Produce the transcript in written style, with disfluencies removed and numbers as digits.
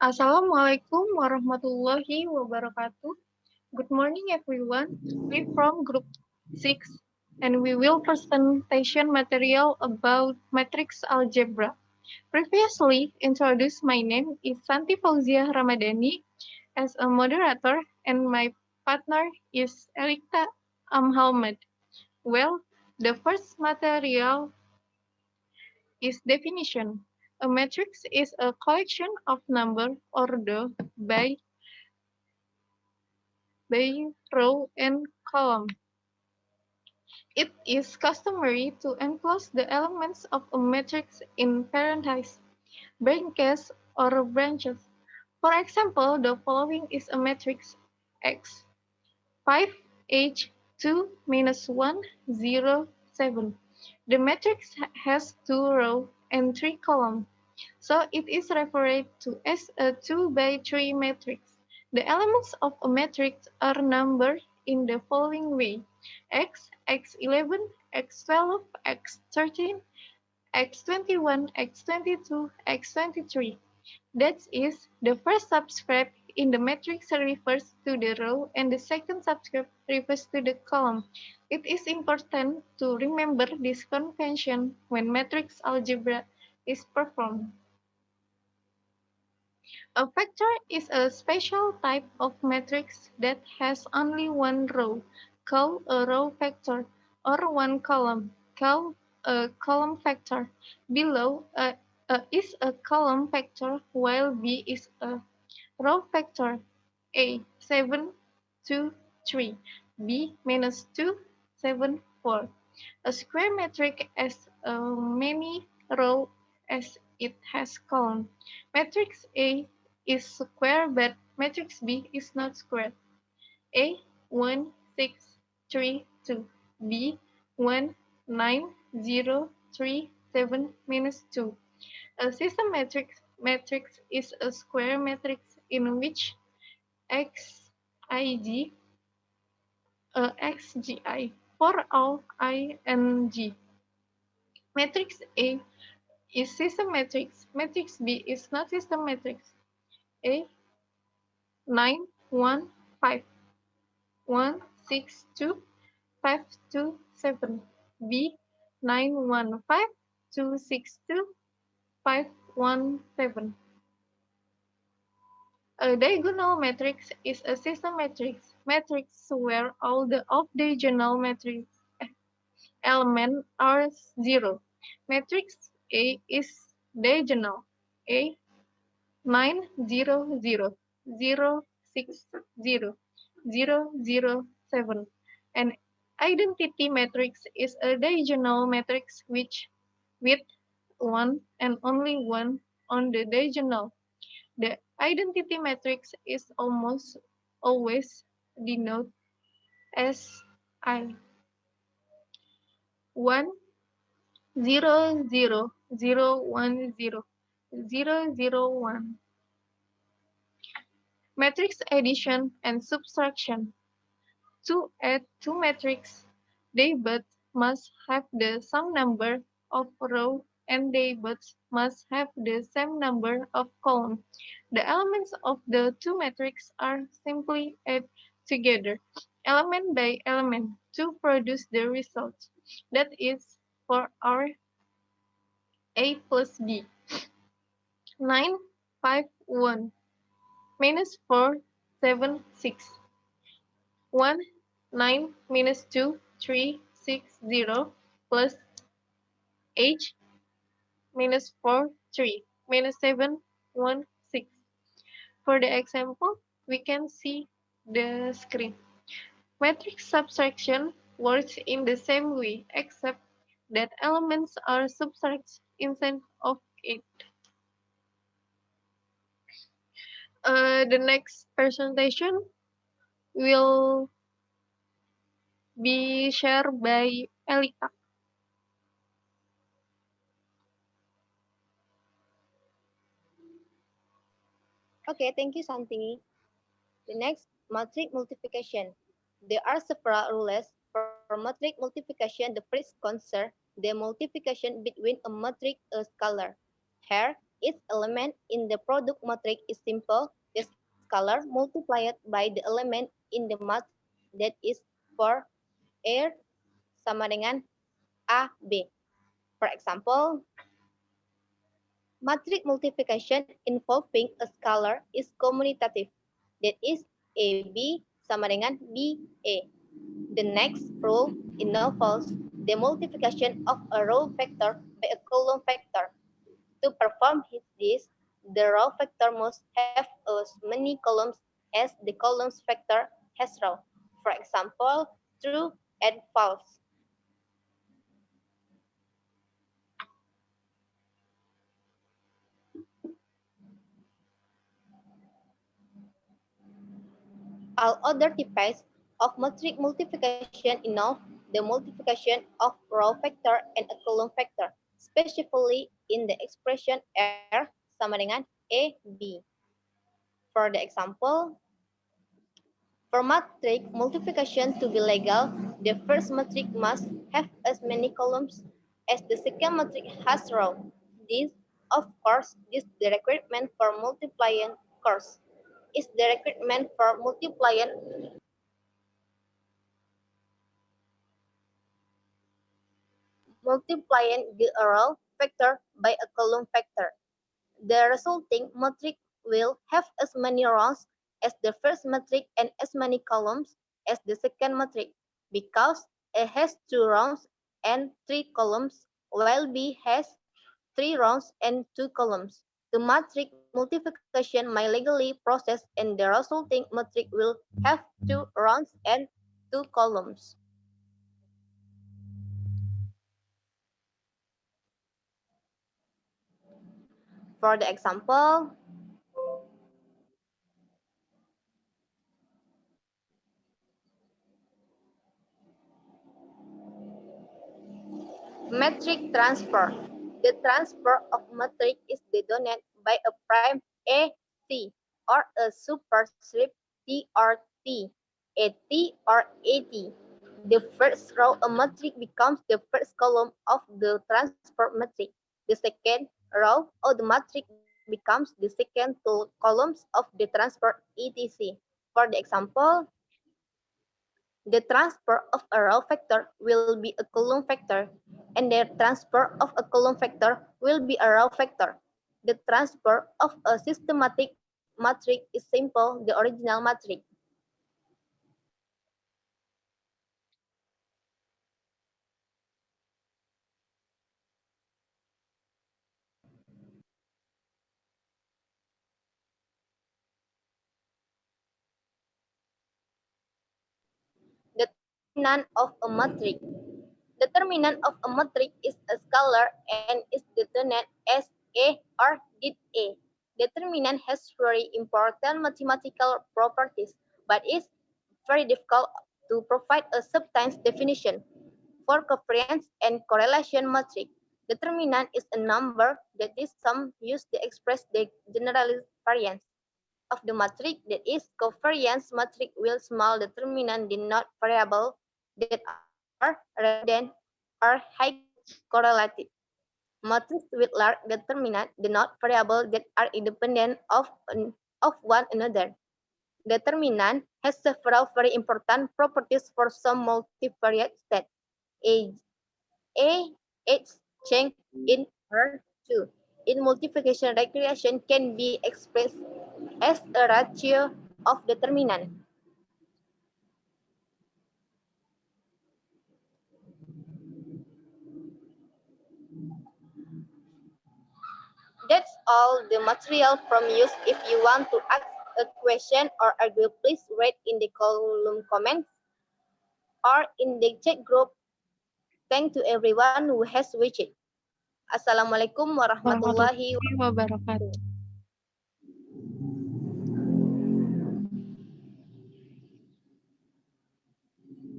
Assalamualaikum warahmatullahi wabarakatuh. Good morning, everyone. We're from Group 6, and we will presentation material about matrix algebra. Previously introduced, my name is Santi Fauzia Ramadhani as a moderator, and my partner is Erika Amhalmed. Well, the first material is definition. A matrix is a collection of numbers ordered by row and column. It is customary to enclose the elements of a matrix in parentheses, brackets, or branches. For example, the following is a matrix X: 5, H, 2, minus 1, 0, 7. The matrix has 2 rows and 3 columns, so it is referred to as a 2 by 3 matrix. The elements of a matrix are numbered in the following way: X, X11, X12, X13, X21, X22, X23. That is, the first subscript in the matrix refers to the row and the second subscript refers to the column. It is important to remember this convention when matrix algebra is performed. A vector is a special type of matrix that has only one row, called a row vector, or one column, called a column vector. Below is a column vector, while B is a row vector. A 7, 2, 3. B minus 2, 7, 4. A square matrix has many rows as it has columns. Matrix A is square, but matrix B is not square. A 1, 6, 3, 2. B 1, 9, 0, 3, 7, minus 2. A system matrix is a square matrix in which Xij Xgi for all I and G. Matrix A is system matrix. Matrix B is not system matrix. A 9, 1, 5, 1, 6, 2, 5, 2, 7. B 9, 1, 5, 2, 6, 2, 5, 1, 7. A diagonal matrix is a system matrix where all the off-diagonal matrix elements are zero. Matrix A is diagonal. A 9, 0, 0, 0, 6, 0, 0, 0, 7. An identity matrix is a diagonal matrix with one and only one on the diagonal. The identity matrix is almost always denoted as I. 1, 0, 0, 0, 1, 0, 0, 0, 1. Matrix addition and subtraction. To add two matrices, they both must have the same number of rows and they both must have the same number of columns. The elements of the two matrices are simply added together, element by element, to produce the result. That is, for our A plus B. 9, 5, 1, minus 4, 7, 6. 1, 9, minus 2, 3, 6, 0, plus H, minus 4, 3, minus 7, 1, 6. For the example, we can see the screen. Matrix subtraction works in the same way, except that elements are subtracted instead of it. The next presentation will be shared by Elika. Okay, thank you, Santi. The next, matrix multiplication. There are several rules for matrix multiplication. The first concerns the multiplication between a matrix and a scalar. Here, each element in the product matrix is simple, the scalar multiplied by the element in the matrix that is for R sama dengan AB. For example, matrix multiplication involving a scalar is commutative, that is AB sama dengan BA. The next rule involves the multiplication of a row vector by a column vector. To perform this, the row vector must have as many columns as the columns vector has row. For example, true and false. All other types of matrix multiplication involve the multiplication of row vector and a column vector, specifically in the expression R sama dengan AB. For the example, for matrix multiplication to be legal, the first matrix must have as many columns as the second matrix has rows. This, of course, is the requirement for multiplying course. Is the requirement for multiplying the row vector by a column vector. The resulting matrix will have as many rows as the first matrix and as many columns as the second matrix, because A has 2 rows and 3 columns, while B has 3 rows and 2 columns. The matrix multiplication may legally process and the resulting matrix will have 2 rows and 2 columns. For the example, metric transfer. The transfer of metric is denoted by a prime AC or a superscript T or T, a T or AT. The first row of metric becomes the first column of the transfer metric. The second row of the matrix becomes the second two columns of the transfer etc. For the example, the transfer of a row vector will be a column vector, and the transfer of a column vector will be a row vector. The transfer of a systematic matrix is simple, the original matrix. Determinant of a matrix. Determinant of a matrix is a scalar and is denoted as A or dit A. Determinant has very important mathematical properties, but is very difficult to provide a substance definition. For covariance and correlation matrix, determinant is a number that is sum used to express the general variance of the matrix, that is, covariance matrix will small determinant denote variable that are redundant or high correlated. Matrix with large determinant denote variable that are independent of one another. Determinant has several very important properties for some multivariate state. A, H change in R2 in multiplication regression can be expressed as a ratio of determinant. That's all the material from use. If you want to ask a question or argue, please write in the column comments or in the chat group. Thank to everyone who has watched it. Assalamualaikum warahmatullahi Warahmatullahi wabarakatuh.